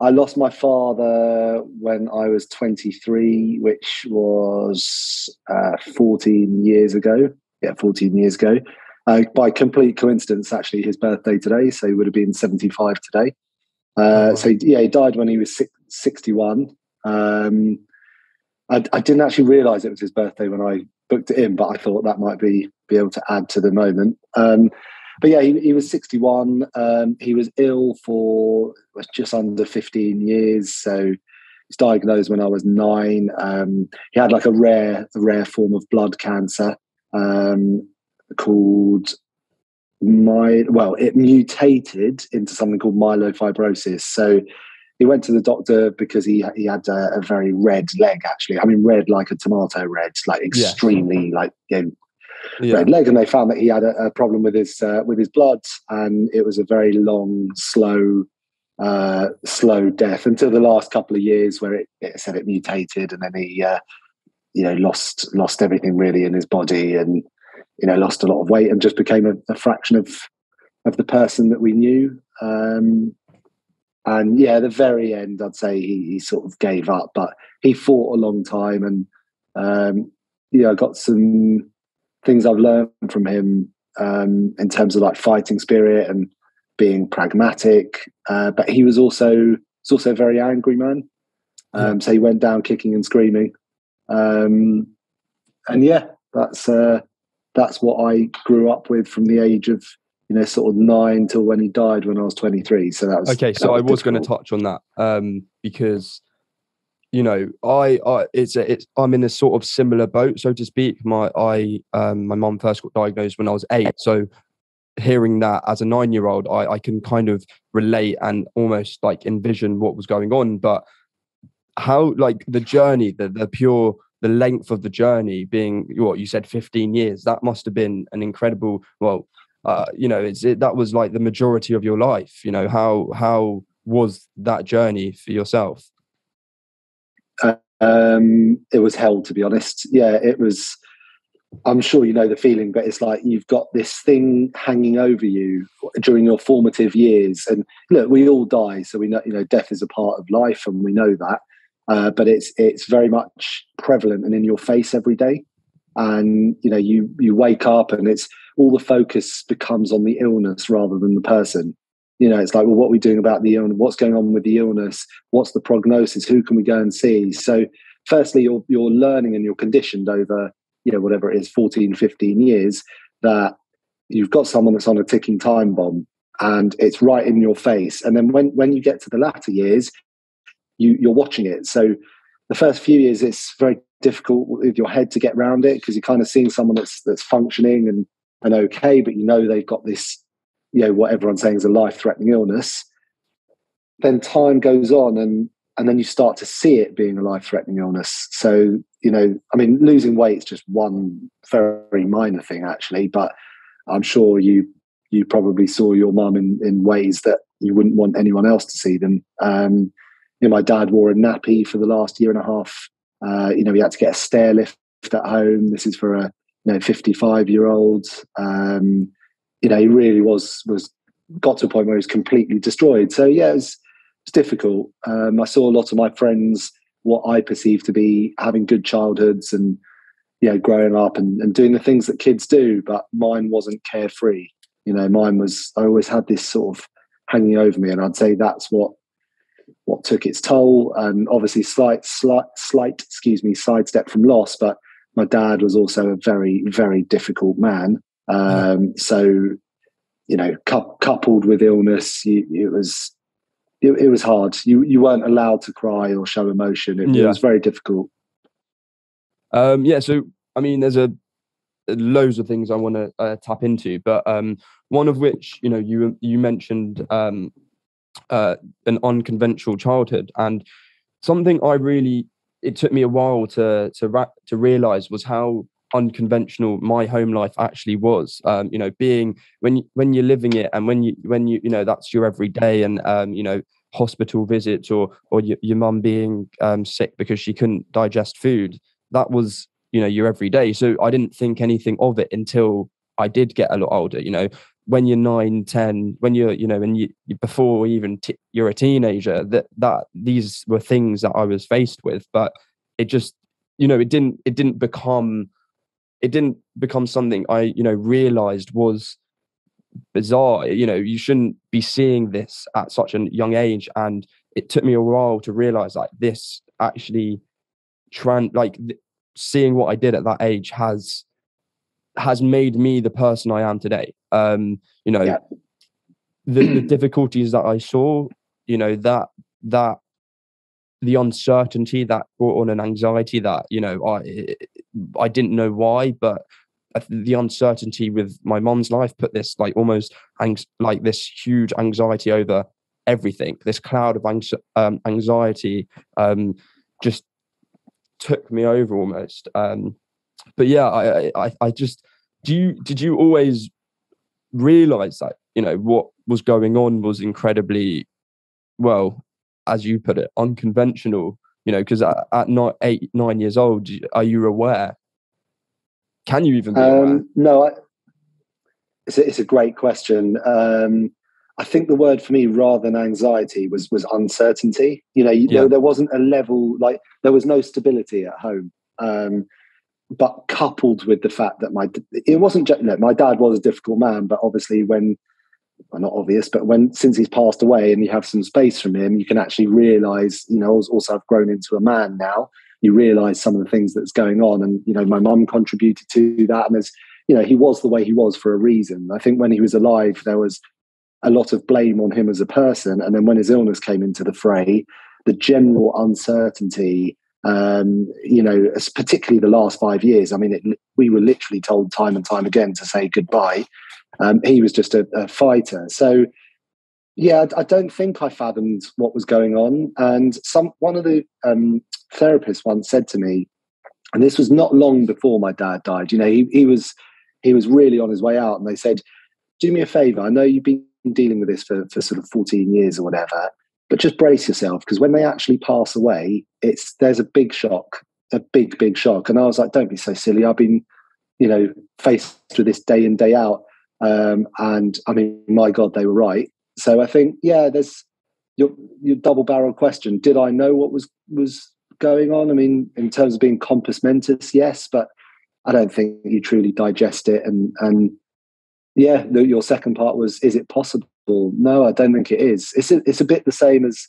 I lost my father when I was 23, which was 14 years ago. Yeah, 14 years ago. By complete coincidence, actually, his birthday today, so he would have been 75 today. So yeah, he died when he was 61. I didn't actually realise it was his birthday when I booked it in, but I thought that might be able to add to the moment. But yeah, he was 61. He was ill for just under 15 years. So he was diagnosed when I was 9. He had like a rare form of blood cancer called it mutated into something called myelofibrosis. So he went to the doctor because he had a very red leg, actually. I mean, red like a tomato red, like extremely red leg. And they found that he had a problem with his blood, and it was a very long, slow death until the last couple of years, where it said it mutated, and then he lost everything really in his body, and lost a lot of weight and just became a fraction of the person that we knew. And yeah, at the very end, I'd say he sort of gave up, but he fought a long time. And I got some things I've learned from him in terms of like fighting spirit and being pragmatic. But he was also a very angry man. So he went down kicking and screaming. And yeah, that's what I grew up with from the age of sort of 9 till when he died when I was 23. So that was okay. So I was going to touch on that because I'm in a sort of similar boat, so to speak. My mum first got diagnosed when I was 8. So hearing that as a 9-year-old, I can kind of relate and almost like envision what was going on. But how, like, the journey, the length of the journey being what you said, 15 years, that must have been an incredible, that was like the majority of your life. How was that journey for yourself? It was hell, to be honest. Yeah, it was. I'm sure you know the feeling, but it's like you've got this thing hanging over you during your formative years. And look, we all die, so we know death is a part of life, and we know that. But it's very much prevalent and in your face every day. And you wake up, and it's all the focus becomes on the illness rather than the person. It's like, well, what are we doing about the illness? What's going on with the illness? What's the prognosis? Who can we go and see? So firstly, you're learning and you're conditioned over, whatever it is, 14, 15 years, that you've got someone that's on a ticking time bomb and it's right in your face. And then when you get to the latter years, you're watching it. So the first few years, it's very difficult with your head to get around it, because you're kind of seeing someone that's functioning and okay, but they've got this, what everyone's saying is a life-threatening illness. Then time goes on, and then you start to see it being a life-threatening illness. So, losing weight is just one very minor thing, actually, but I'm sure you probably saw your mum in ways that you wouldn't want anyone else to see them. My dad wore a nappy for the last year and a half. He had to get a stair lift at home. This is for a 55-year-old. He really was got to a point where he was completely destroyed. So yeah, it was difficult. I saw a lot of my friends, what I perceived to be having good childhoods and growing up and doing the things that kids do, but mine wasn't carefree. Mine was, I always had this sort of hanging over me, and I'd say that's what took its toll. And obviously slight sidestep from loss, but my dad was also a very, very difficult man. So coupled with illness, it was hard. You weren't allowed to cry or show emotion. It was very difficult. So there's loads of things I want to tap into, but one of which you mentioned an unconventional childhood, and something it took me a while to realize was how unconventional my home life actually was. Being when you're living it, and when you that's your everyday, and hospital visits or your mum being sick because she couldn't digest food, that was your everyday. So I didn't think anything of it until I did get a lot older. when you're 9, 10, when you're, when you before even you're a teenager, that these were things that I was faced with. But it just, it didn't become something I, realized was bizarre. You shouldn't be seeing this at such a young age. And it took me a while to realize like this actually seeing what I did at that age has made me the person I am today. Yeah. The difficulties that I saw, that the uncertainty that brought on an anxiety that, I didn't know why, but the uncertainty with my mom's life put this like almost like this huge anxiety over everything. This cloud of anxiety just took me over almost. But yeah, I just, did you always realize that, what was going on was incredibly, well, as you put it, unconventional, because at 8, 9 years old, are you aware? Can you even be aware? No, it's a great question. I think the word for me, rather than anxiety, was uncertainty. There wasn't a level, like there was no stability at home. But coupled with the fact that my dad was a difficult man, but obviously since he's passed away and you have some space from him, you can actually realize, also I've grown into a man now. You realize some of the things that's going on. And, my mum contributed to that. And he was the way he was for a reason. I think when he was alive, there was a lot of blame on him as a person. And then when his illness came into the fray, the general uncertainty, particularly the last 5 years, we were literally told time and time again to say goodbye. He was just a fighter. So, yeah, I don't think I fathomed what was going on. And one of the therapists once said to me, and this was not long before my dad died, he was really on his way out. And they said, do me a favor. I know you've been dealing with this for sort of 14 years or whatever, but just brace yourself, because when they actually pass away, there's a big shock, a big, big shock. And I was like, don't be so silly. I've been, faced with this day in, day out. And my God, they were right. So I think, yeah, there's your double barrel question. Did I know what was going on? In terms of being compos mentis, yes, but I don't think you truly digest it. And yeah, your second part was, is it possible? No, I don't think it is. It's a bit the same as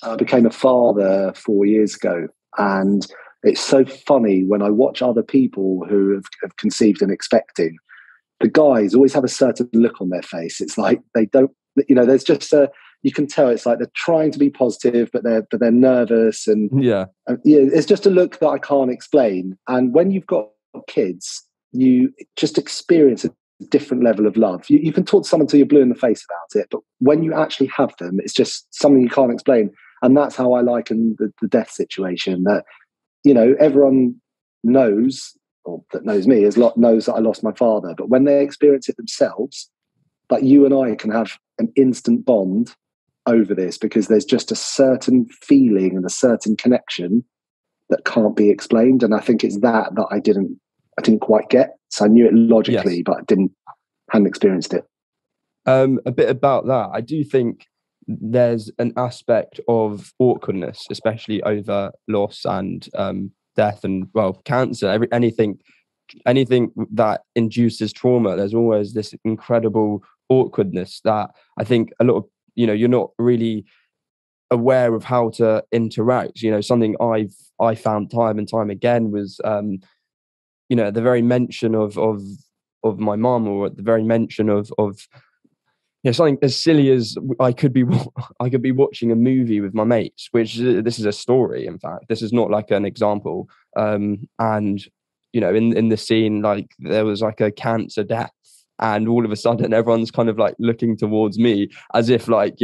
I became a father 4 years ago. And it's so funny when I watch other people who have conceived and expecting, the guys always have a certain look on their face. It's like they don't, there's just you can tell it's like they're trying to be positive, but they're nervous. And it's just a look that I can't explain. And when you've got kids, you just experience a different level of love. You can talk to someone till you're blue in the face about it, but when you actually have them, it's just something you can't explain. And that's how I liken the death situation, that, everyone knows, or that knows me, knows that I lost my father. But when they experience it themselves, like you and I can have an instant bond over this, because there's just a certain feeling and a certain connection that can't be explained. And I think it's that I didn't quite get. So I knew it logically, yes, but I hadn't experienced it. A bit about that. I do think there's an aspect of awkwardness, especially over loss and death and, well, cancer, anything that induces trauma. There's always this incredible awkwardness that I think a lot of, you're not really aware of how to interact. Something I found time and time again was, the very mention of my mom, or at the very mention of something as silly as I could be watching a movie with my mates, which this is a story. In fact, this is not like an example. And in the scene, like there was like a cancer death, and all of a sudden everyone's kind of like looking towards me as if like,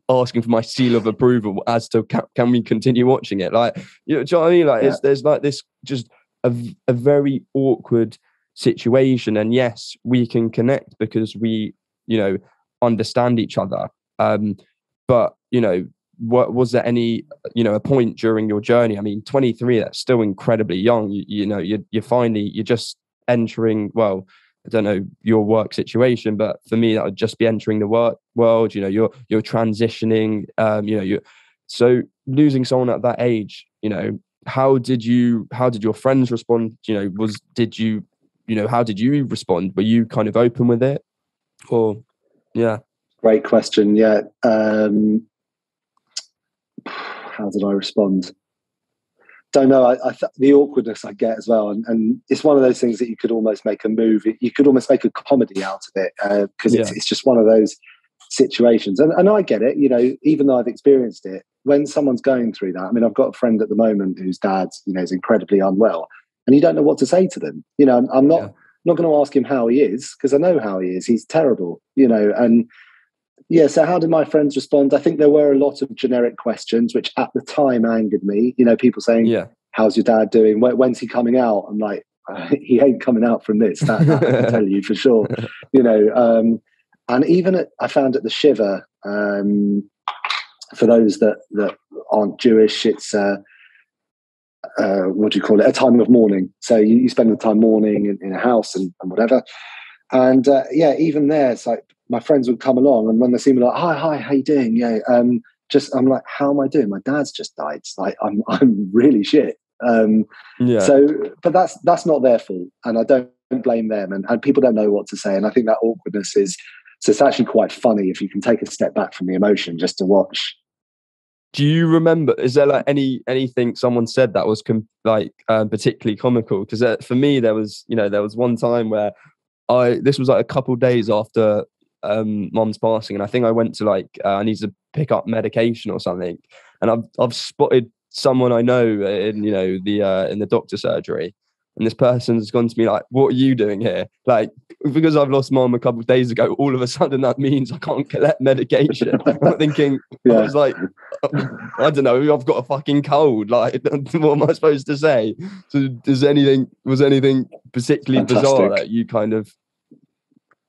asking for my seal of approval as to can we continue watching it? Like, do you know what I mean? Like, yeah. There's like this just a very awkward situation. And yes, we can connect because we, understand each other. But, what was there any, a point during your journey? 23, that's still incredibly young. You're just entering, well, I don't know your work situation, but for me, that would just be entering the work world. You know, you're transitioning. You know, so losing someone at that age. You know, how did your friends respond? You know, how did you respond? Were you kind of open with it, or yeah? Great question. Yeah. How did I respond? Don't know. The awkwardness I get as well, and it's one of those things that you could almost make a movie. You could almost make a comedy out of it, because it's just one of those situations. And I get it. You know, even though I've experienced it, when someone's going through that. I mean, I've got a friend at the moment whose dad, you know, is incredibly unwell, and you don't know what to say to them. You know, I'm not going to ask him how he is, because I know how he is. He's terrible. You know, and yeah, so how did my friends respond? I think there were a lot of generic questions, which at the time angered me. You know, people saying, how's your dad doing? When's he coming out? I'm like, he ain't coming out from this. That I can tell you for sure. You know, and even I found at the Shiver, for those that aren't Jewish, it's, what do you call it? A time of mourning. So you spend the time mourning in a house and whatever. And even there, it's like my friends would come along, and when they see me, like, hi, how you doing? Yeah, I'm like, how am I doing? My dad's just died. It's like I'm really shit. So, but that's not their fault, and I don't blame them. And people don't know what to say, and I think that awkwardness is. So it's actually quite funny if you can take a step back from the emotion just to watch. Do you remember? Is there like anything someone said that was particularly comical? Because for me, there was one time where this was like a couple of days after Mom's passing, and I think I went to I need to pick up medication or something, and I've spotted someone I know in the doctor surgery, and this person's gone to me like, "What are you doing here?" Like, because I've lost Mom a couple of days ago, all of a sudden that means I can't collect medication. I'm thinking, I was like, I don't know, I've got a fucking cold. Like, what am I supposed to say? So, was anything particularly bizarre that you kind of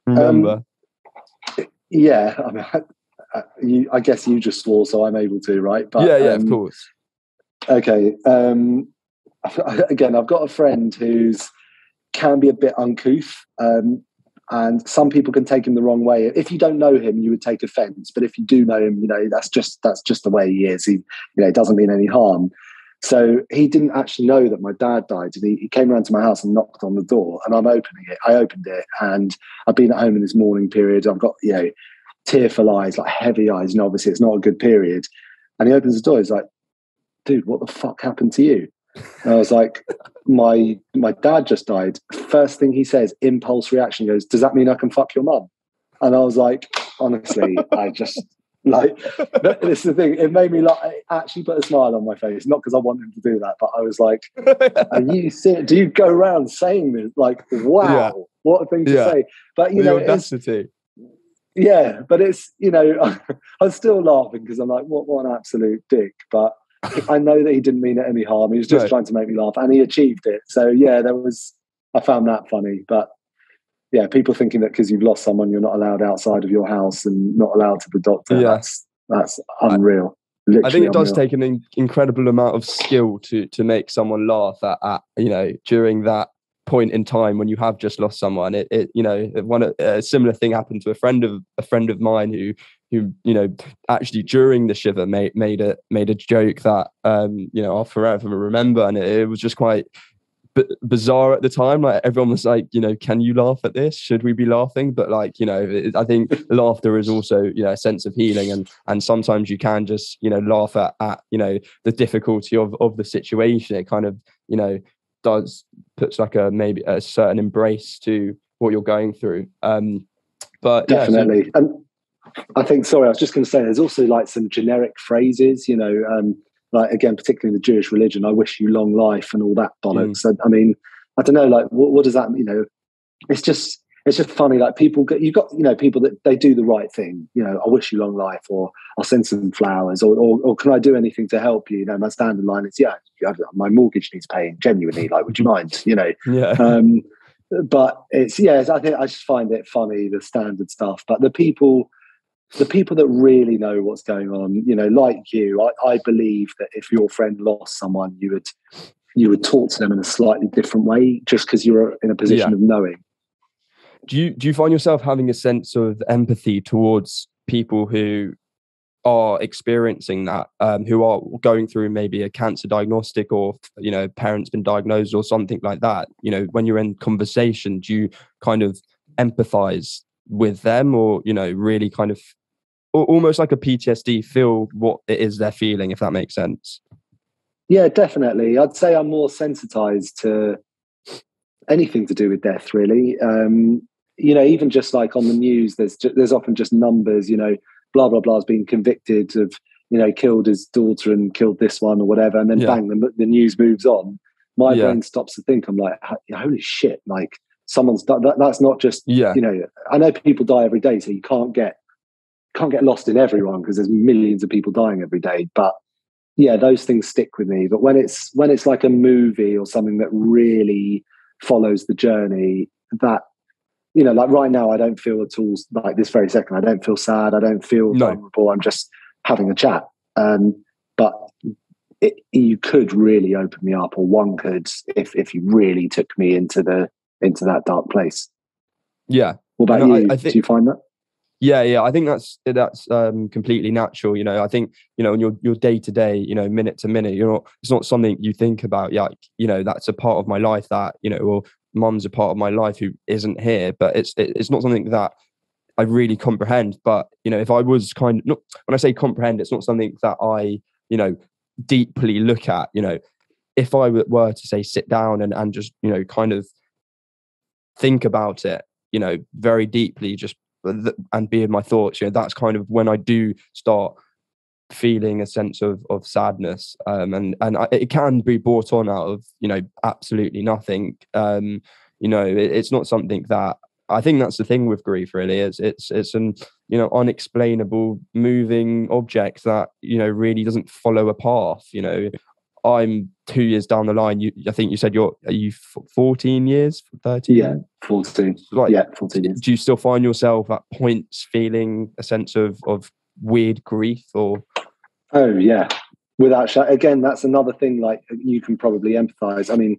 remember? Yeah, I mean, I guess you just swore, so I'm able to, right? But yeah, of course. Okay. Again, I've got a friend who's can be a bit uncouth, and some people can take him the wrong way. If you don't know him, you would take offence, but if you do know him, you know that's just the way he is. He, it doesn't mean any harm. So he didn't actually know that my dad died, and he came around to my house and knocked on the door, and I'm opening it. I opened it, and I've been at home in this mourning period. I've got tearful eyes, like heavy eyes, and obviously it's not a good period. And he opens the door. He's like, "Dude, what the fuck happened to you?" And I was like, my dad just died. First thing he says, impulse reaction, goes, "Does that mean I can fuck your mum?" And I was like, honestly, I just this is the thing. It made me it actually put a smile on my face, not because I wanted him to do that, but I was like, "Are you serious? Do you go around saying this? Like, wow, what a thing to say!" But the audacity. Yeah, but it's I'm still laughing because I'm like, what an absolute dick. But I know that he didn't mean it any harm. He was just trying to make me laugh, and he achieved it. So yeah, I found that funny. But yeah, people thinking that because you've lost someone, you're not allowed outside of your house and not allowed to the doctor. Yeah. That's unreal. I think it does take an incredible amount of skill to make someone laugh at during that point in time when you have just lost someone. A similar thing happened to a friend of mine who actually during the Shiver made a joke that I'll forever remember, and it was just quite bizarre at the time. Like, everyone was like, can you laugh at this? Should we be laughing? But I think laughter is also a sense of healing, and sometimes you can just laugh at the difficulty of the situation. It kind of puts maybe a certain embrace to what you're going through. But definitely. And I think, sorry, I was just going to say, there's also some generic phrases, again, particularly in the Jewish religion, "I wish you long life" and all that bollocks. I mean, I don't know, what does that mean? It's just funny. Like, people people that they do the right thing. "I wish you long life," or "I'll send some flowers," or "Can I do anything to help you?" My standard line is, "Yeah, my mortgage needs paying. Genuinely, would you mind?" Yeah. But it's I think I just find it funny, the standard stuff. But the people that really know what's going on, like you, I believe that if your friend lost someone, you would talk to them in a slightly different way, just because you're in a position of knowing. Do you find yourself having a sense of empathy towards people who are experiencing that, who are going through maybe a cancer diagnostic, or parents been diagnosed or something like that? When you're in conversation, do you kind of empathize with them, or really kind of almost like a PTSD, feel what it is they're feeling, if that makes sense? Yeah, definitely. I'd say I'm more sensitized to anything to do with death, really. Even just like on the news, there's often just numbers, blah, blah, blah, has been convicted of, killed his daughter and killed this one or whatever. And then bang, the news moves on. My brain stops to think. I'm like, holy shit, like someone's done that. That's not just, I know people die every day, so you can't get lost in everyone because there's millions of people dying every day. But yeah, those things stick with me. But when it's like a movie or something that really follows the journey, that, like right now, I don't feel at all, like this very second, I don't feel sad, I don't feel vulnerable, I'm just having a chat. But you could really open me up, or one could, if you really took me into that dark place. Yeah. What about you? Do you find that? Yeah, I think that's completely natural. I think on your day to day, minute to minute, it's not something you think about. Yeah, that's a part of my life that or mum's a part of my life who isn't here, but it's not something that I really comprehend. But if I was when I say comprehend, it's not something that I deeply look at. If I were to say sit down and just kind of think about it, very deeply, just and be in my thoughts, that's kind of when I do start feeling a sense of sadness, and it can be brought on out of absolutely nothing. It's not something that, I think that's the thing with grief, really. It's an unexplainable moving object that really doesn't follow a path. I'm 2 years down the line. I think you said are you 14 years, 13? Yeah, 14. 14 years. Do you still find yourself at points feeling a sense of weird grief, or? Oh yeah, without again, that's another thing. Like, you can probably empathize. I mean,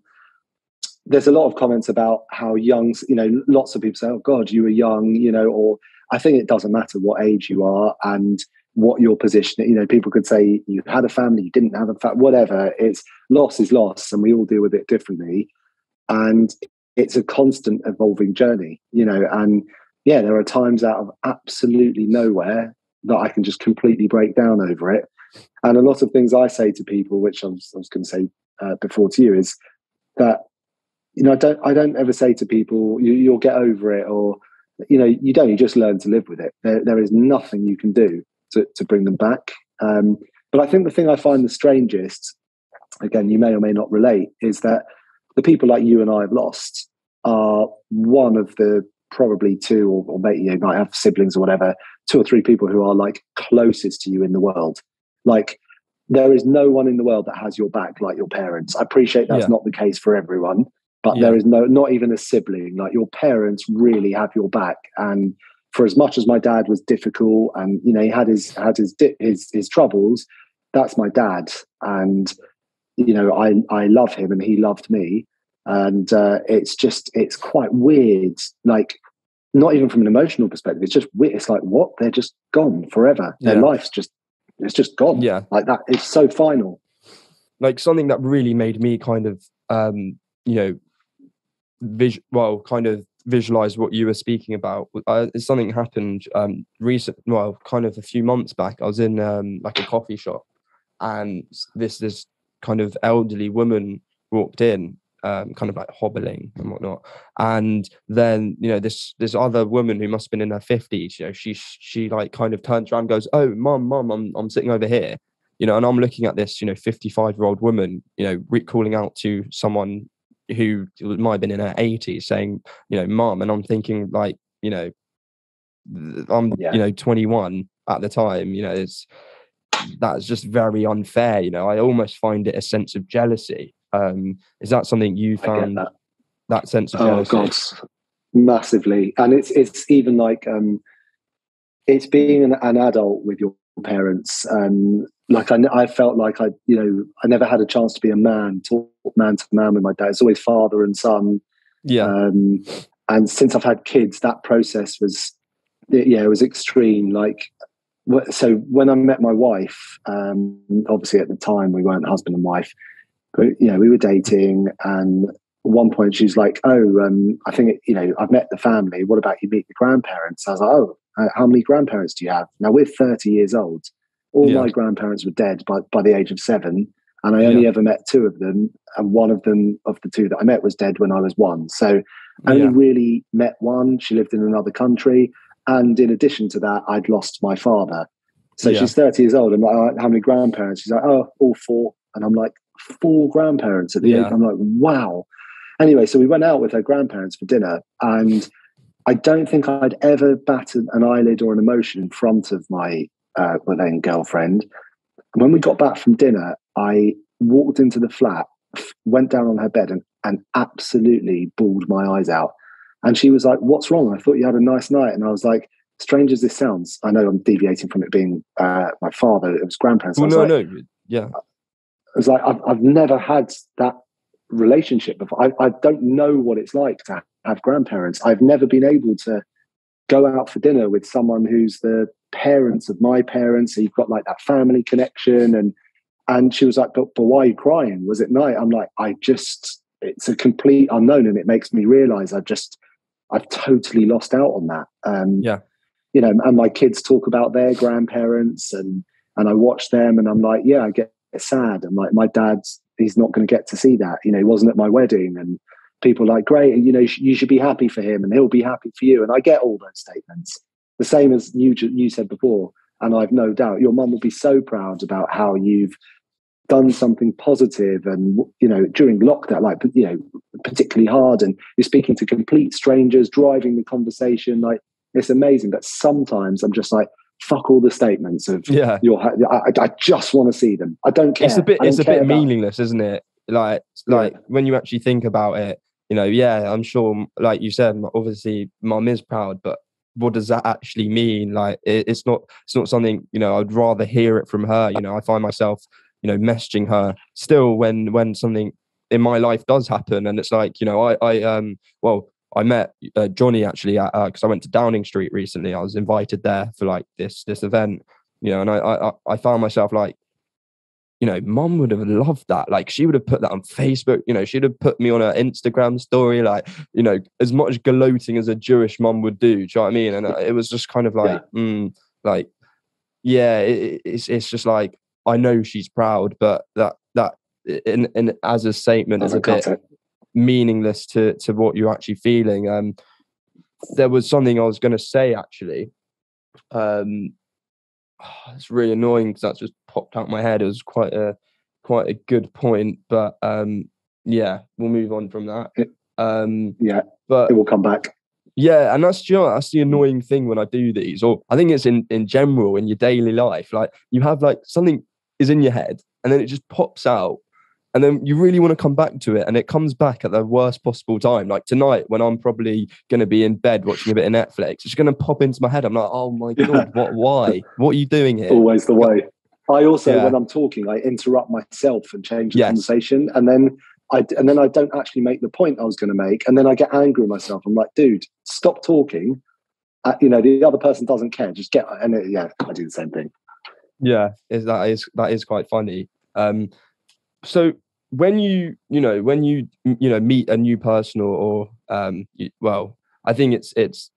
there's a lot of comments about how young. Lots of people say, "Oh God, you were young," or I think it doesn't matter what age you are and what your position. People could say you had a family, you didn't have a family, whatever. It's loss is loss, and we all deal with it differently. And it's a constant evolving journey, and yeah, there are times out of absolutely nowhere that I can just completely break down over it. And a lot of things I say to people, which I was going to say before to you, is that, I don't ever say to people, you'll get over it, or, you don't, you just learn to live with it. There is nothing you can do to bring them back. But I think the thing I find the strangest, again, you may or may not relate, is that the people like you and I have lost are one of the probably two, or maybe you might have siblings or whatever, 2 or 3 people who are like closest to you in the world. Like, there is no one in the world that has your back like your parents. I appreciate that's not the case for everyone, but there is not even a sibling. Like, your parents really have your back. And for as much as my dad was difficult, and he had his troubles, that's my dad. And I love him and he loved me. And it's quite weird. Like, not even from an emotional perspective, it's just weird. It's like, what? They're just gone forever. Their life's just gone. Yeah. Like that. It's so final. Like, something that really made me kind of, kind of visualize what you were speaking about. Something happened kind of a few months back. I was in like a coffee shop, and this kind of elderly woman walked in, kind of like hobbling and whatnot. And then this other woman who must have been in her 50s, she like kind of turns around and goes, "Oh, mum, I'm sitting over here," and I'm looking at this 55-year-old woman calling out to someone who might have been in her 80s, saying, "Mum," and I'm thinking, like, I'm 21 at the time. That's just very unfair. I almost find it a sense of jealousy. Is that something you found? That sense of jealousy? Oh God, massively. And it's even like, it's being an adult with your parents. Like, I felt like I never had a chance to be a man, talk man to man with my dad. It's always father and son. Yeah. And since I've had kids, that process was, it was extreme. Like, so when I met my wife, obviously at the time we weren't husband and wife, but we were dating, and at one point she was like, I think, I've met the family. What about you meet the grandparents? I was like, how many grandparents do you have? Now we're 30 years old. All my grandparents were dead by the age of 7. And I only ever met 2 of them. And one of them, of the 2 that I met, was dead when I was 1. So I only really met one. She lived in another country. And in addition to that, I'd lost my father. So she's 30 years old. I'm like, how many grandparents? She's like, all 4. And I'm like, 4 grandparents at the age. I'm like, wow. Anyway, so we went out with her grandparents for dinner. And I don't think I'd ever batted an eyelid or an emotion in front of my then girlfriend. And when we got back from dinner, I walked into the flat, went down on her bed and absolutely bawled my eyes out. And she was like, what's wrong? I thought you had a nice night. And I was like, strange as this sounds, I know I'm deviating from it being my father, it was grandparents. Yeah. I was like, I've never had that relationship before. I don't know what it's like to have grandparents. I've never been able to go out for dinner with someone who's the parents of my parents. So you've got like that family connection. And she was like, but why are you crying? Was it night? I'm like, it's a complete unknown. And it makes me realize I've totally lost out on that. And my kids talk about their grandparents and I watch them and I'm like, I get sad. And like, my dad's, he's not going to get to see that. He wasn't at my wedding, and people are like, great. And, you should be happy for him and he'll be happy for you. And I get all those statements, the same as you said before. And I've no doubt your mum will be so proud about how you've done something positive and, during lockdown, like, particularly hard, and you're speaking to complete strangers, driving the conversation. Like, it's amazing. But sometimes I'm just like, fuck all the statements of I just want to see them. I don't care. It's a bit meaningless, isn't it? Like when you actually think about it, I'm sure, like you said, obviously mum is proud, but what does that actually mean? Like, it's not something, I'd rather hear it from her. I find myself, messaging her still when something in my life does happen. And it's like, I met Johnny actually because I went to Downing Street recently. I was invited there for like this event, and I found myself like, mum would have loved that. Like, she would have put that on Facebook, she'd have put me on her Instagram story, like, as much gloating as a Jewish mum would do. Do you know what I mean? And it was just kind of like, it's just like, I know she's proud, but that in as a statement is a bit meaningless to what you're actually feeling. There was something I was going to say actually. It's really annoying because that just popped out my head. It was quite a good point, but we'll move on from that. But it will come back. Yeah, and that's the annoying thing when I do these, or I think it's in general in your daily life. Like, you have like something is in your head and then it just pops out. And then you really want to come back to it, and it comes back at the worst possible time. Like tonight, when I'm probably going to be in bed watching a bit of Netflix, it's going to pop into my head. I'm like, oh my God, why? What are you doing here? Always the way. I also, when I'm talking, I interrupt myself and change the conversation. And then I don't actually make the point I was going to make. And then I get angry with myself. I'm like, dude, stop talking. The other person doesn't care. Just get, and I do the same thing. Yeah, that is quite funny. So when you meet a new person or I think it's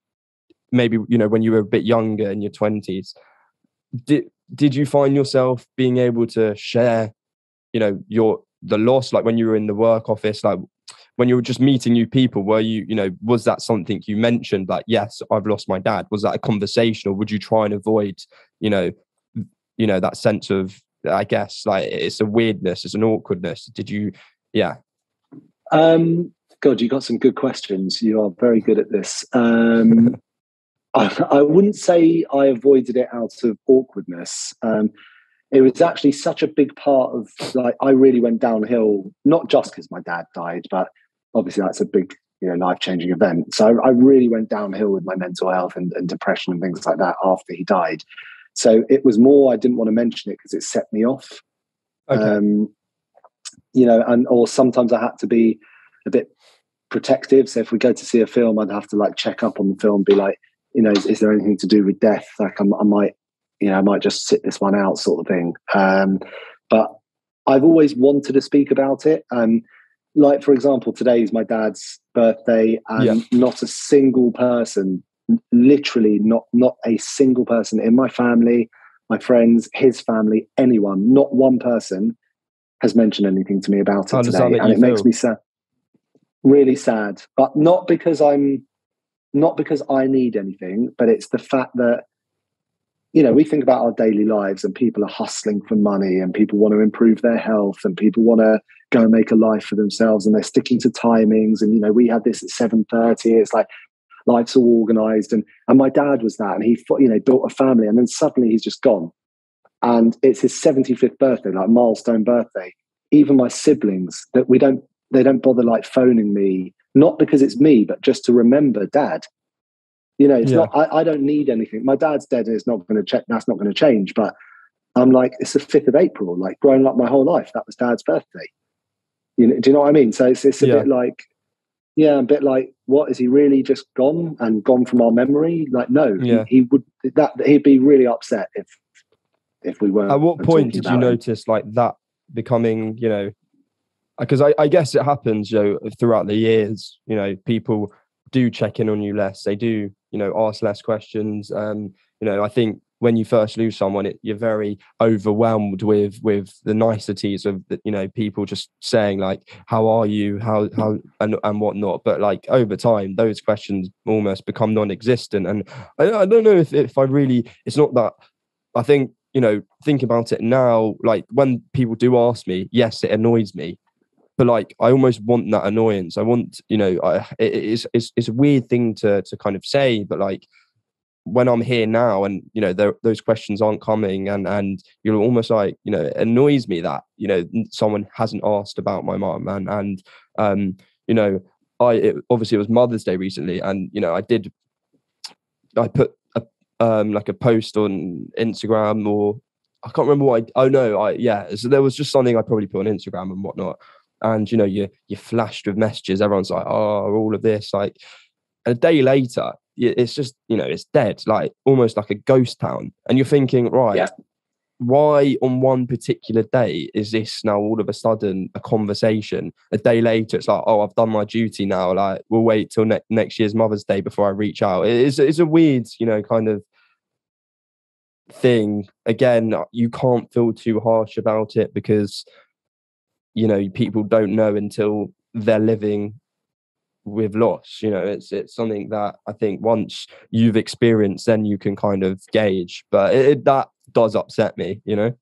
maybe, when you were a bit younger in your 20s, did you find yourself being able to share, the loss, like when you were in the work office, like when you were just meeting new people, were you, was that something you mentioned, like, yes, I've lost my dad? Was that a conversation, or would you try and avoid, that sense of, I guess, like, it's a weirdness, it's an awkwardness? Did you? God, you got some good questions. You are very good at this. I wouldn't say I avoided it out of awkwardness. It was actually such a big part of, like, I really went downhill, not just because my dad died, but obviously that's a big, life-changing event. So I really went downhill with my mental health and depression and things like that after he died. So it was more, I didn't want to mention it because it set me off. Okay. Or sometimes I had to be a bit protective. So if we go to see a film, I'd have to like check up on the film, be like, you know, is there anything to do with death? Like I might, you know, I might just sit this one out, sort of thing. But I've always wanted to speak about it. Like, for example, today is my dad's birthday, and not a single person, literally not a single person in my family, my friends, his family, anyone, not one person has mentioned anything to me about it today. And it makes me sad, really sad. But not because I need anything, but it's the fact that, you know, we think about our daily lives and people are hustling for money and people want to improve their health and people want to go and make a life for themselves and they're sticking to timings. And, you know, we had this at 7:30. It's like life's all organized. And my dad was that. And he, you know, built a family and then suddenly he's just gone. And it's his 75th birthday, like milestone birthday. Even my siblings, that they don't bother like phoning me, not because it's me, but just to remember dad. You know, it's not, I don't need anything. My dad's dead and it's not going to check. That's not going to change. But I'm like, it's the 5th of April, like growing up my whole life, that was dad's birthday. You know, do you know what I mean? So it's a bit like, a bit like, what, is he really just gone and gone from our memory? Like, no, he'd be really upset if we weren't. At what point did you notice like that becoming, you know, because I guess it happens, you know, throughout the years, you know, people do check in on you less. They do, you know, ask less questions. You know, I think when you first lose someone, you're very overwhelmed with the niceties of the, you know, people just saying like, how are you, how and whatnot. But like over time, those questions almost become non-existent. And I don't know if I really, it's not that. I think, you know, think about it now, like when people do ask me, yes, it annoys me. But like, I almost want that annoyance. I want, you know, it's a weird thing to kind of say, but like when I'm here now, and you know, those questions aren't coming, and you're almost like, you know, it annoys me that, you know, someone hasn't asked about my mom, and you know, obviously it was Mother's Day recently, and you know, I put like a post on Instagram, or I can't remember what so there was just something I probably put on Instagram and whatnot. And you know, you're flashed with messages. Everyone's like, "Oh, all of this." Like a day later, it's just, you know, it's dead, like almost like a ghost town. And you're thinking, right, why on one particular day is this now all of a sudden a conversation? A day later, it's like, "Oh, I've done my duty now. Like we'll wait till next year's Mother's Day before I reach out." It's a weird, you know, kind of thing. Again, you can't feel too harsh about it because, you know, people don't know until they're living with loss. You know, it's something that I think once you've experienced, then you can kind of gauge. But that does upset me, you know.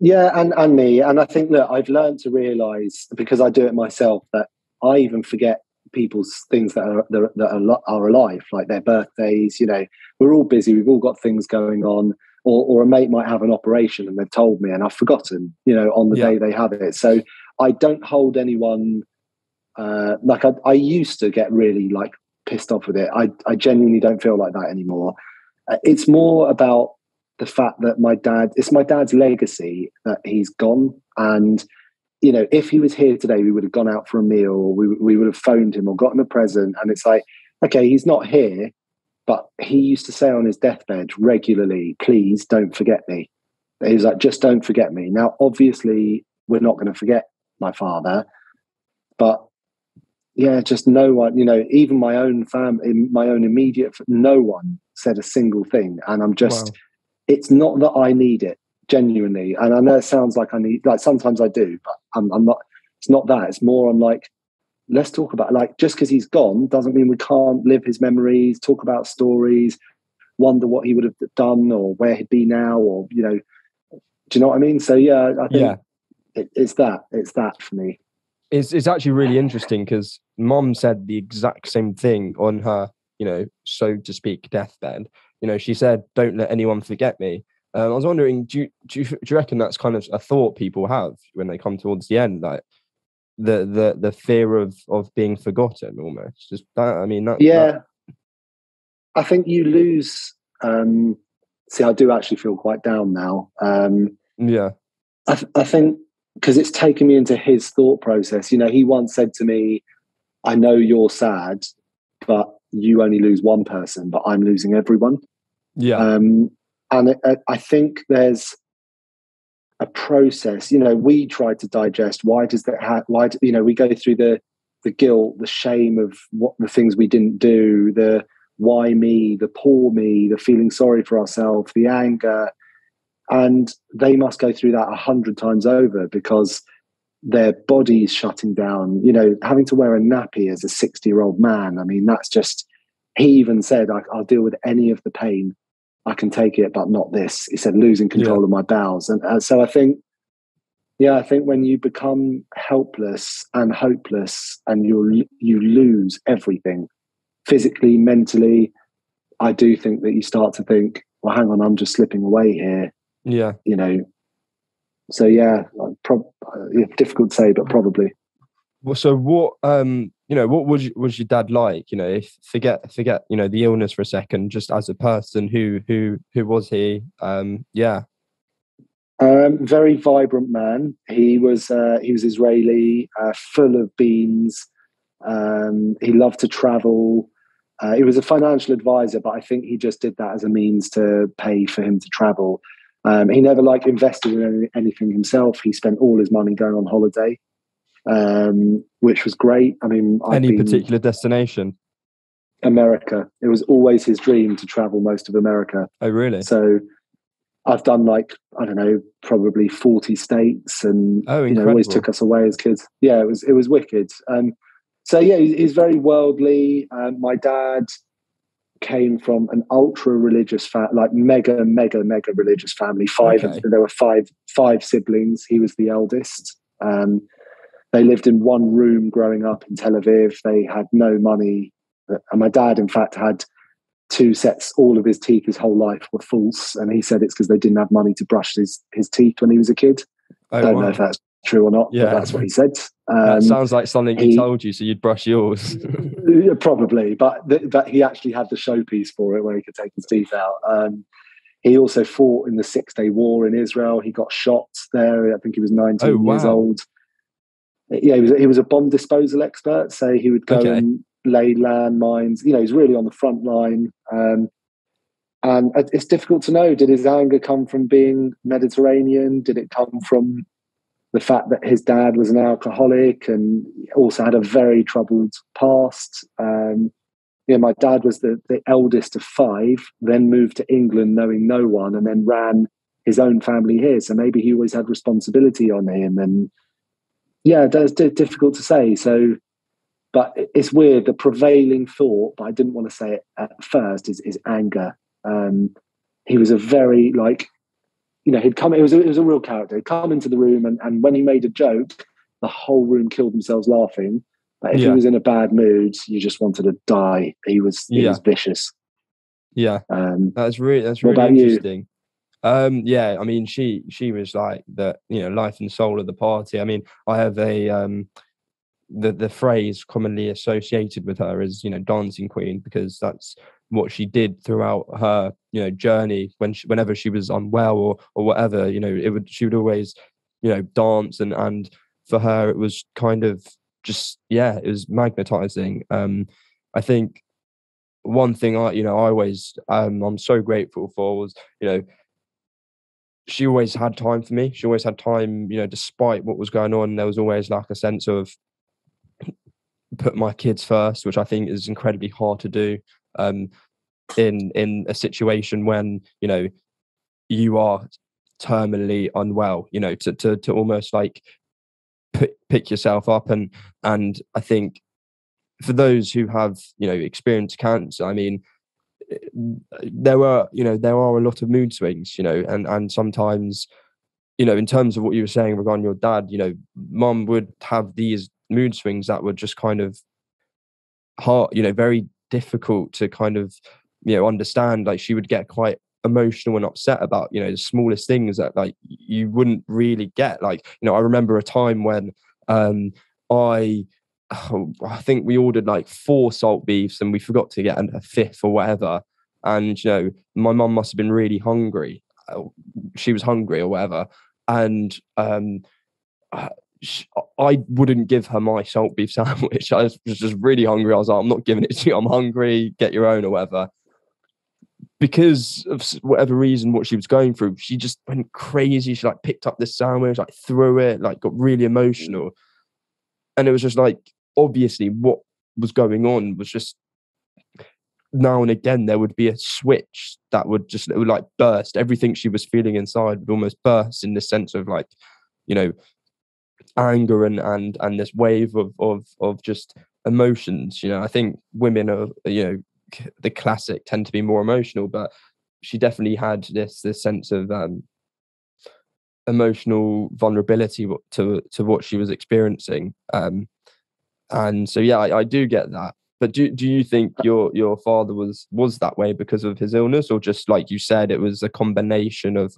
Yeah, and me, and I think that I've learned to realise, because I do it myself, that I even forget people's things that are alive, like their birthdays. You know, we're all busy, we've all got things going on. Or a mate might have an operation and they've told me and I've forgotten, you know, on the day they have it. So I don't hold anyone, like I used to get really like pissed off with it. I genuinely don't feel like that anymore. It's more about the fact that it's my dad's legacy that he's gone. And, you know, if he was here today, we would have gone out for a meal, or we would have phoned him or got him a present. And it's like, okay, he's not here, but he used to say on his deathbed regularly, "Please don't forget me." He was like, "Just don't forget me." Now, obviously, we're not going to forget my father, but yeah, just no one, you know, even my own family, my own immediate, no one said a single thing. And I'm just, It's not that I need it, genuinely. And I know it sounds like I need, like sometimes I do, but I'm not, it's not that. It's more, I'm like, let's talk about, like, just because he's gone doesn't mean we can't live his memories, talk about stories, wonder what he would have done or where he'd be now, or, you know, do you know what I mean? So yeah, I think it's that for me. It's actually really interesting because Mum said the exact same thing on her, you know, so to speak, deathbed. You know, she said, "Don't let anyone forget me." I was wondering, do you reckon that's kind of a thought people have when they come towards the end, like the fear of being forgotten, almost? Just that, I mean, I think you lose. See, I do actually feel quite down now. I think because it's taken me into his thought process. You know, he once said to me, I know you're sad, but you only lose one person, but I'm losing everyone. Yeah. And I think there's a process. We try to digest. Why does that? We go through the guilt, the shame of what the things we didn't do, the why me, the poor me, the feeling sorry for ourselves, the anger, and they must go through that 100 times over because their body's shutting down. Having to wear a nappy as a 60-year-old man. I mean, that's just. He even said, "I'll deal with any of the pain. I can take it, but not this." He said, "Losing control of my bowels." And so I think when you become helpless and hopeless and you lose everything, physically, mentally, I do think that you start to think, well, hang on, I'm just slipping away here. Yeah. So difficult to say, but probably. Well, so what what was your dad like? If forget the illness for a second, just as a person, who was he? Very vibrant man. He was Israeli, full of beans. He loved to travel. He was a financial advisor, but I think he just did that as a means to pay for him to travel. He never invested in anything himself. He spent all his money going on holiday, which was great. I mean, any particular destination? America. It was always his dream to travel most of America. Oh, really? So I've done I don't know, probably 40 states, and always took us away as kids. Yeah, it was wicked. So yeah, he's very worldly. My dad came from an ultra religious mega religious family. There were five siblings. He was the eldest. They lived in one room growing up in Tel Aviv. They had no money, and my dad, in fact, had 2 sets. All of his teeth his whole life were false, and he said it's because they didn't have money to brush his teeth when he was a kid. I don't know if that's true or not, but that's what he said. That sounds like something he told you, so you'd brush yours. Probably, but he actually had the showpiece for it where he could take his teeth out. He also fought in the 6-day war in Israel. He got shot there. I think he was 19 years old. Yeah, he was a bomb disposal expert, so he would go and lay landmines. He's really on the front line. And it's difficult to know, did his anger come from being Mediterranean? Did it come from the fact that his dad was an alcoholic and also had a very troubled past? My dad was the eldest of 5, then moved to England knowing no one, and then ran his own family here. So maybe he always had responsibility on him. And yeah, that's difficult to say. So, but it's weird. The prevailing thought, but I didn't want to say it at first, is anger. He was a very he'd come. It was a real character. He'd come into the room, and when he made a joke, the whole room killed themselves laughing. But if he was in a bad mood, you just wanted to die. He was vicious. Yeah, that's really interesting. I mean, she was like the life and soul of the party. I mean, I have the phrase commonly associated with her is dancing queen, because that's what she did throughout her journey. Whenever she was unwell or whatever, she would always dance, and for her it was kind of just it was magnetizing. I think one thing I always I'm so grateful for was she always had time for me. She always had time, despite what was going on. There was always a sense of put my kids first, which I think is incredibly hard to do in a situation when you are terminally unwell. To almost pick yourself up, and I think for those who have experienced cancer, I mean, there are a lot of mood swings, and sometimes in terms of what you were saying regarding your dad, mum would have these mood swings that were just kind of hard, very difficult to kind of understand. She would get quite emotional and upset about the smallest things that you wouldn't really get. I remember a time when I think we ordered 4 salt beefs and we forgot to get a 5th or whatever, and my mum must have been really hungry. She was hungry or whatever, and I wouldn't give her my salt beef sandwich. I was just really hungry. I was like, I'm not giving it to you. I'm hungry. Get your own or whatever. Because of whatever reason, what she was going through, she just went crazy. She like picked up this sandwich, like threw it, like got really emotional. And it was just like, obviously what was going on was just, now and again there would be a switch that would just, it would like burst. Everything she was feeling inside would almost burst, in the sense of like, you know, anger and this wave of just emotions. You know, I think women are, you know, the classic tend to be more emotional, but she definitely had this sense of emotional vulnerability to what she was experiencing. And so yeah, I do get that. But do you think your father was that way because of his illness, or just like you said, it was a combination of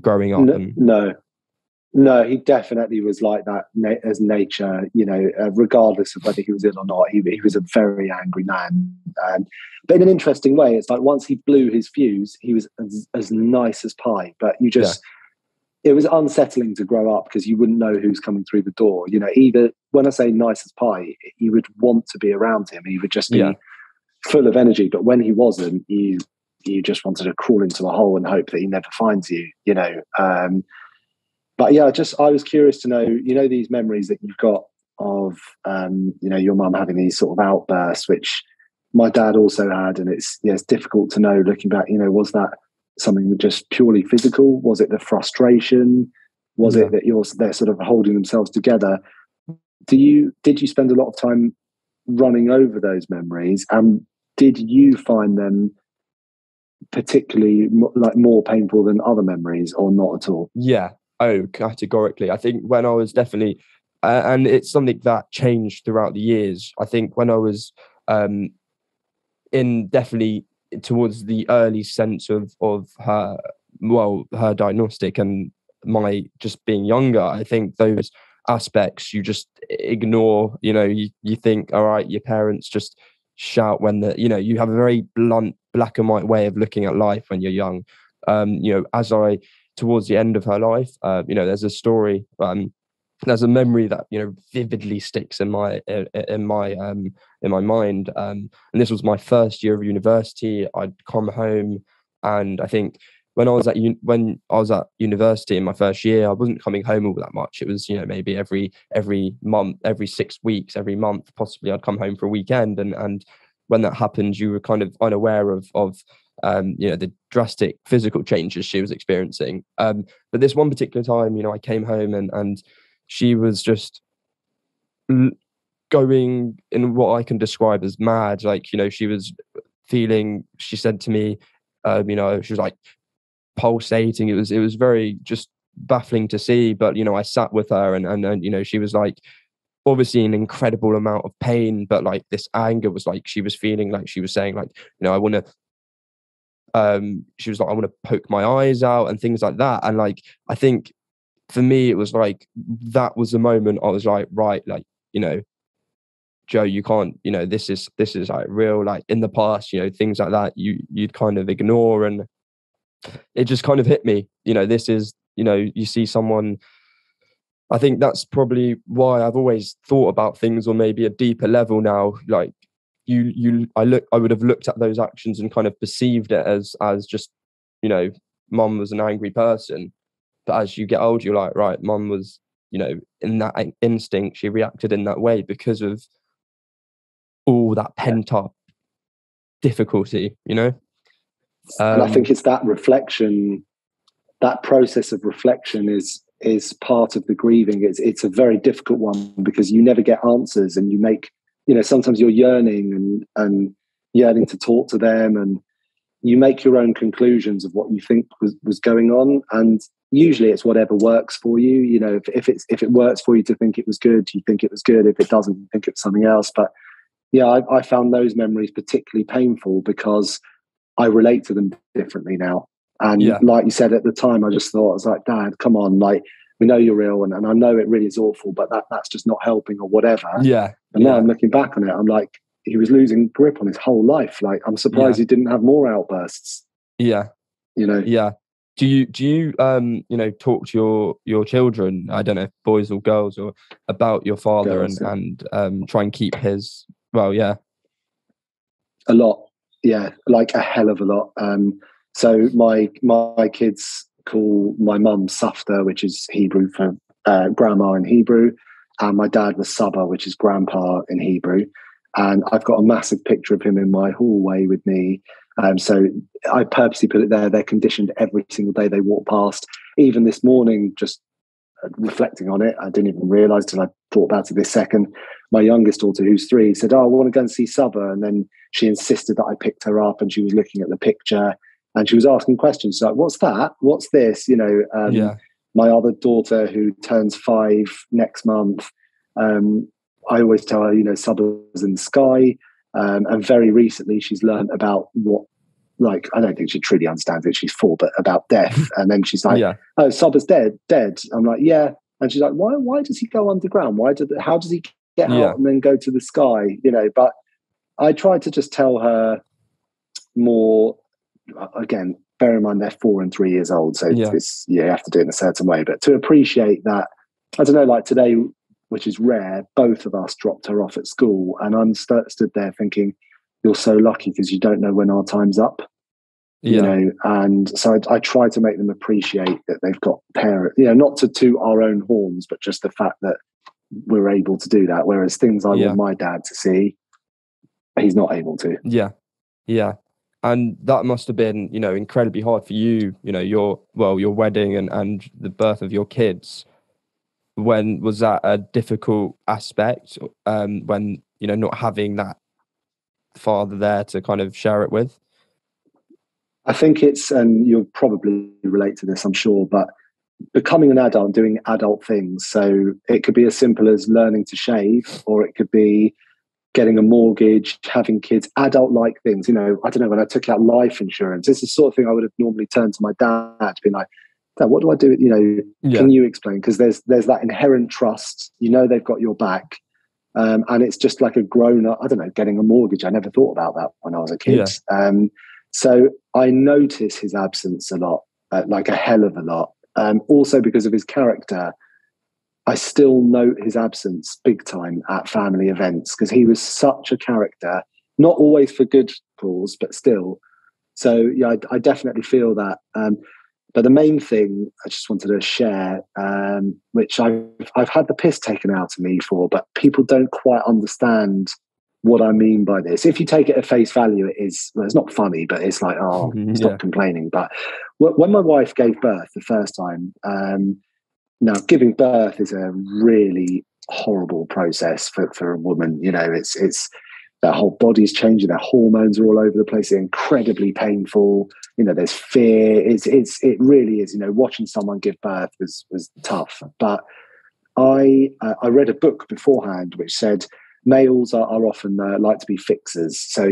growing up? No, he definitely was like that as nature, you know, regardless of whether he was ill or not. He was a very angry man. But in an interesting way, it's like once he blew his fuse, he was as nice as pie. But it was unsettling to grow up because you wouldn't know who's coming through the door. You know, either, when I say nice as pie, you would want to be around him. He would just be full of energy. But when he wasn't, you just wanted to crawl into a hole and hope that he never finds you, you know. But yeah, I was curious to know, you know, these memories that you've got of, you know, your mum having these sort of outbursts, which my dad also had. And it's difficult to know looking back, you know, was that something just purely physical? Was it the frustration? Was it that they're sort of holding themselves together? Did you spend a lot of time running over those memories? And did you find them particularly like more painful than other memories, or not at all? Yeah. Oh, categorically. I think when I was definitely, and it's something that changed throughout the years. I think when I was in definitely towards the early sense of her, well, her diagnostic and my just being younger, I think those aspects you just ignore. You know, you think, all right, your parents just shout when you know, you have a very blunt black and white way of looking at life when you're young. You know, towards the end of her life, you know, there's a story, there's a memory that, you know, vividly sticks in my mind. And this was my first year of university. I'd come home, and I think when I was at university in my first year, I wasn't coming home all that much. It was, you know, maybe every month, every 6 weeks, every month, possibly I'd come home for a weekend. And when that happened, you were kind of unaware of you know, the drastic physical changes she was experiencing. But this one particular time, you know, I came home and she was just going in what I can describe as mad. Like, you know, she said to me, you know, she was like pulsating. It was very just baffling to see. But, you know, I sat with her and you know, she was like obviously an incredible amount of pain, but like this anger was like, she was feeling like, she was saying like, you know, she was like, I want to poke my eyes out and things like that. And like, I think for me, it was like, that was the moment I was like, right, like, you know, Joe, you can't, you know, this is like real. Like in the past, you know, things like that you'd kind of ignore, and it just kind of hit me, you know, this is, you know, you see someone. I think that's probably why I've always thought about things on maybe a deeper level now. Like I would have looked at those actions and kind of perceived it as just, you know, mum was an angry person. But as you get older, you're like, right, mum was, you know, in that instinct, she reacted in that way because of all that pent up difficulty, you know? And I think it's that reflection, that process of reflection is part of the grieving. It's a very difficult one because you never get answers, and you make, you know, sometimes you're yearning and yearning to talk to them, and you make your own conclusions of what you think was going on. And usually it's whatever works for you. You know, if it works for you to think it was good, you think it was good. If it doesn't, you think it's something else. But yeah, I found those memories particularly painful because I relate to them differently now. And like you said at the time, I just thought, I was like, Dad, come on, like, we know you're ill, and I know it really is awful, but that's just not helping or whatever. Yeah. And now I'm looking back on it, I'm like, he was losing grip on his whole life. Like, I'm surprised he didn't have more outbursts. Yeah. You know? Yeah. Do you talk to your children, I don't know if boys or girls, or about your father, Girls, yeah. and try and keep his, well, yeah. A lot, yeah, like a hell of a lot. So my kids call my mum Safta, which is Hebrew for grandma in Hebrew, and my dad was Saba, which is grandpa in Hebrew. And I've got a massive picture of him in my hallway with me. So I purposely put it there. They're conditioned every single day they walk past. Even this morning, just reflecting on it, I didn't even realise till I thought about it this second. My youngest daughter, who's 3, said, "Oh, I want to go and see Saba," and then she insisted that I picked her up, and she was looking at the picture and she was asking questions. She's like, "What's that? What's this?" Yeah. My other daughter, who turns 5 next month, I always tell her, Saba's in the sky. And very recently, she's learned about what, like, I don't think she truly understands it. She's 4, but about death. And then she's like, Yeah. "Oh, Saba's dead." I'm like, "Yeah." And she's like, "Why does he go underground? How does he get out and then go to the sky?" But I tried to just tell her more. Again, bear in mind they're 4 and 3 years old, so it's you have to do it in a certain way. But to appreciate that, I don't know, like today, which is rare, both of us dropped her off at school, and I'm stood there thinking, "You're so lucky because you don't know when our time's up." And so I try to make them appreciate that they've got parents, not to toot our own horns, but just the fact that we're able to do that. Whereas things I want my dad to see, he's not able to. Yeah. And that must have been, incredibly hard for you, your wedding and the birth of your kids. When was that a difficult aspect? When, not having that father there to kind of share it with? I think it's, and you'll probably relate to this, I'm sure, but becoming an adult and doing adult things. So it could be as simple as learning to shave, or it could be getting a mortgage, having kids, adult-like things. I don't know, when I took out life insurance, it's the sort of thing I would have normally turned to my dad to be like, "Dad, what do I do? Can you explain?" Because there's that inherent trust. They've got your back. And it's just like a grown-up, I don't know, getting a mortgage. I never thought about that when I was a kid. So I notice his absence a lot, like a hell of a lot. Also because of his character, I still note his absence big time at family events because he was such a character, not always for good cause, but still. So yeah, I definitely feel that. But the main thing I just wanted to share, which I've had the piss taken out of me for, but people don't quite understand what I mean by this. If you take it at face value, it's not funny, but it's like, oh, stop complaining. But when my wife gave birth the first time, now giving birth is a really horrible process for a woman. It's their whole body's changing, their hormones are all over the place. They're incredibly painful. There's fear. It really is. Watching someone give birth was tough. But I read a book beforehand which said males are often like to be fixers. So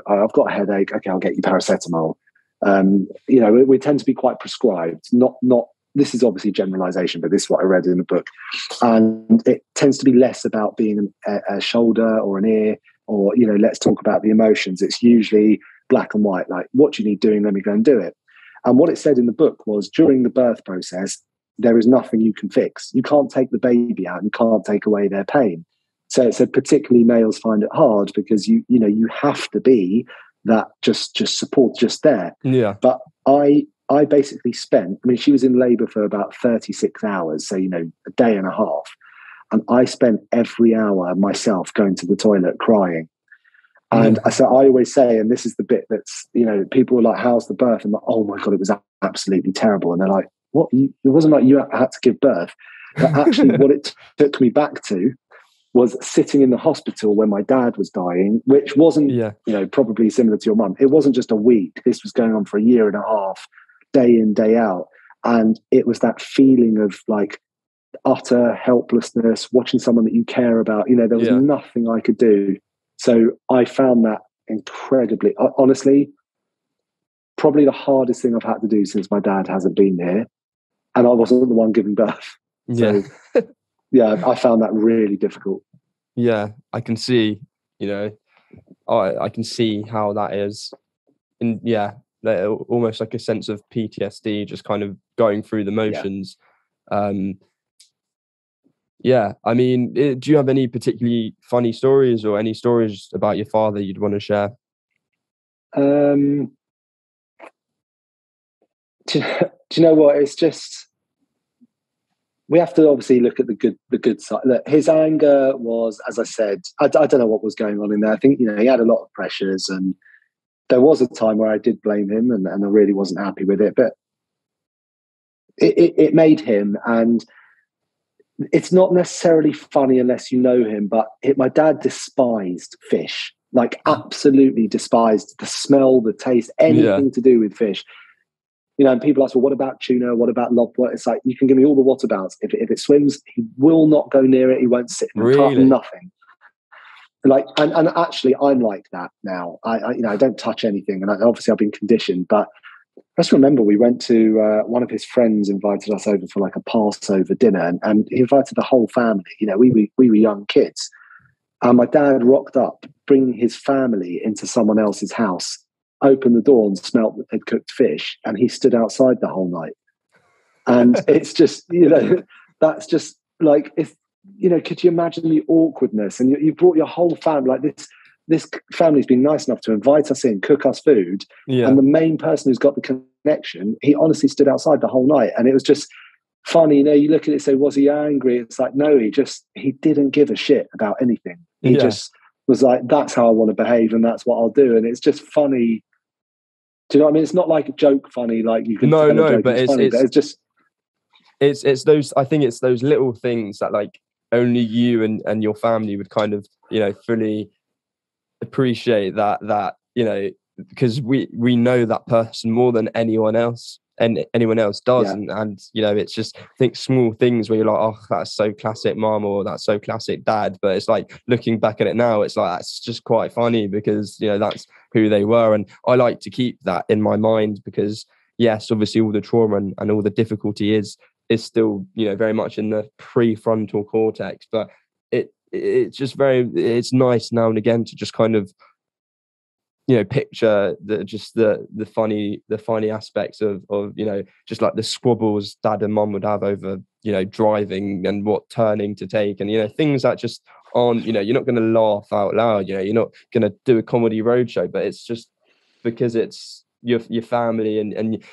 I've got a headache. Okay, I'll get you paracetamol. We tend to be quite prescribed. Not. This is obviously generalization, but this is what I read in the book, and it tends to be less about being a shoulder or an ear, or let's talk about the emotions. It's usually black and white, like, what do you need doing? Let me go and do it. And what it said in the book was, during the birth process, there is nothing you can fix. You can't take the baby out and can't take away their pain. So it said particularly males find it hard because you have to be that just support just there. Yeah. But I basically spent, she was in labor for about 36 hours, so a day and a half. And I spent every hour myself going to the toilet crying. And so I always say, and this is the bit that's, people are like, "How's the birth?" I'm like, "Oh my God, it was absolutely terrible." And they're like, "What? It wasn't like you had to give birth." But actually what it took me back to was sitting in the hospital when my dad was dying, which wasn't, probably similar to your mum. It wasn't just a week. This was going on for a year and a half, day in, day out. And it was that feeling of like utter helplessness, watching someone that you care about. There was nothing I could do. So I found that incredibly, honestly, probably the hardest thing I've had to do since my dad hasn't been here. And I wasn't the one giving birth. So I found that really difficult. Yeah, I can see, I can see how that is. And like, almost like a sense of PTSD, just kind of going through the motions. Yeah, I mean, do you have any particularly funny stories or any stories about your father you'd want to share? Do you know what? It's just, we have to obviously look at the good side. Look, his anger was, as I said, I don't know what was going on in there. I think, you know, he had a lot of pressures, and there was a time where I did blame him, and I really wasn't happy with it. But it made him, and it's not necessarily funny unless you know him. But my dad despised fish, like absolutely despised the smell, the taste, anything to do with fish. You know, and people ask, well, what about tuna? What about lobster? It's like, you can give me all the waterbouts. If it swims, he will not go near it. He won't sit in the cup, nothing. Like, and actually, I'm like that now. I don't touch anything, and obviously I've been conditioned. But I just remember we went to one of his friends invited us over for like a Passover dinner, and he invited the whole family. You know, we were young kids, and my dad rocked up, bringing his family into someone else's house. Opened the door and smelt that they'd cooked fish, and he stood outside the whole night. And it's just, you know, that's just like, if, you know, could you imagine the awkwardness? And you brought your whole family, like this family's been nice enough to invite us in, cook us food, and the main person who's got the connection, he honestly stood outside the whole night. And it was just funny, you know, you look at it and say, was he angry? It's like, no, he didn't give a shit about anything. He just was like, that's how I want to behave, and that's what I'll do. And it's just funny. Do you know what I mean? It's not like a joke funny, like you can tell a joke, but it's funny, but it's just, it's those, I think it's those little things that like only you and your family would kind of, you know, fully appreciate, that you know, because we know that person more than anyone else does. And you know, it's just, I think, small things where you're like, oh, that's so classic mom, or that's so classic dad. But it's like, looking back at it now, it's like, that's just quite funny, because, you know, that's who they were. And I like to keep that in my mind, because yes, obviously all the trauma and all the difficulty is still, you know, very much in the prefrontal cortex. But it's just it's nice now and again to just kind of, you know, picture the funny aspects of, you know, just like the squabbles dad and mom would have over, you know, driving and what turning to take, and, you know, things that just aren't, you know, you're not going to laugh out loud, you know, you're not going to do a comedy roadshow, but it's just because it's your family, and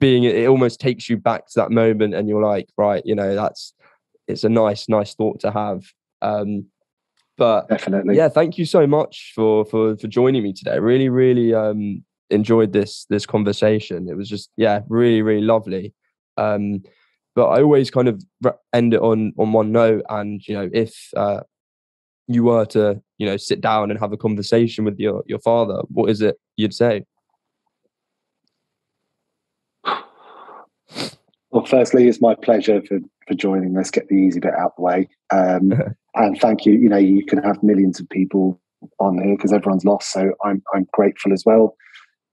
being, it almost takes you back to that moment, and you're like, right, you know, it's a nice thought to have. But definitely, yeah, thank you so much for joining me today. Really, really enjoyed this conversation. It was just, yeah, really, really lovely. But I always kind of end it on one note. And, you know, if you were to, you know, sit down and have a conversation with your father, what is it you'd say? well, firstly, it's my pleasure for joining. Let's get the easy bit out of the way. And thank you. You know, you can have millions of people on here because everyone's lost. So I'm grateful as well.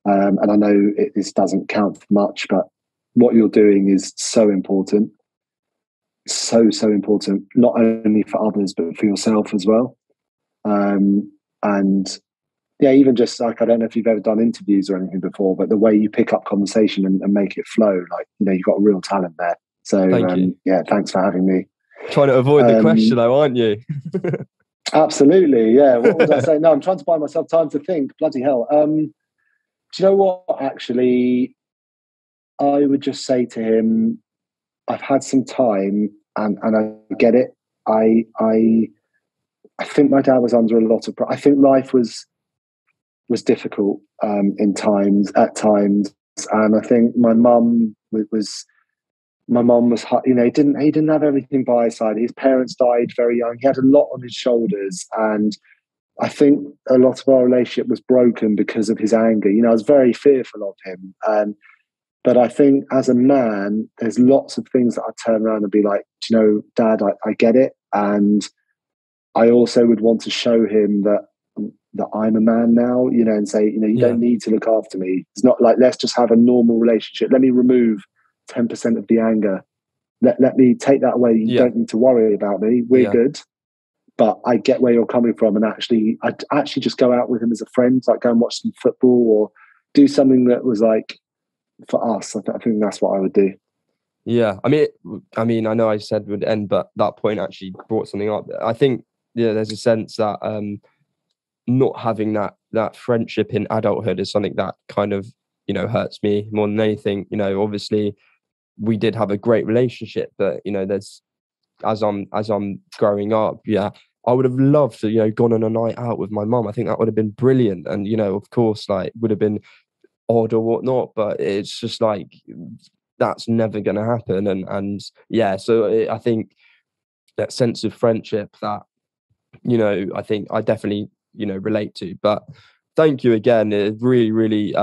And I know this doesn't count for much, but what you're doing is so important. So important, not only for others, but for yourself as well. And yeah, even just like, I don't know if you've ever done interviews or anything before, but the way you pick up conversation and make it flow, like, you know, you've got a real talent there. So yeah, thanks for having me. Trying to avoid the question though, aren't you? Absolutely, yeah. What was I saying? No, I'm trying to buy myself time to think. Bloody hell. Do you know what? Actually, I would just say to him, I've had some time, and I get it. I think my dad was under a lot of. I think life was difficult at times, and I think my mum was. My mum was, you know, he didn't have everything by his side. His parents died very young. He had a lot on his shoulders, and I think a lot of our relationship was broken because of his anger. You know, I was very fearful of him, but I think as a man, there's lots of things that I turn around and be like, do you know, Dad, I get it, and I also would want to show him that I'm a man now, you know, and say, you know, you don't need to look after me. It's not like, let's just have a normal relationship. Let me remove 10% of the anger. Let me take that away. You don't need to worry about me. We're good. But I get where you're coming from, and I'd actually just go out with him as a friend, like go and watch some football, or do something that was like for us. I think that's what I would do. Yeah, I mean, I know I said would end, but that point actually brought something up. I think there's a sense that not having that friendship in adulthood is something that kind of hurts me more than anything. Obviously we did have a great relationship, but there's as I'm growing up, yeah, I would have loved to gone on a night out with my mum. I think that would have been brilliant, and of course, like, would have been odd or whatnot, but it's just like that's never going to happen. And yeah, so I think that sense of friendship that I think I definitely relate to. But thank you again. It's really, really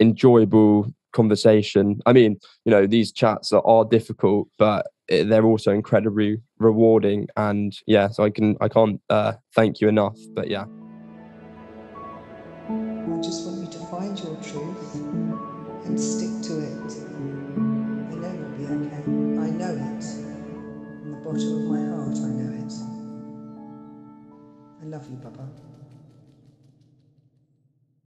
enjoyable conversation. I mean, these chats are difficult, but they're also incredibly rewarding. And yeah, so I can't thank you enough. But yeah, I just want you to find your truth and stick to it. I know you'll be okay. I know it. From the bottom of my heart, I know it. I love you, Baba.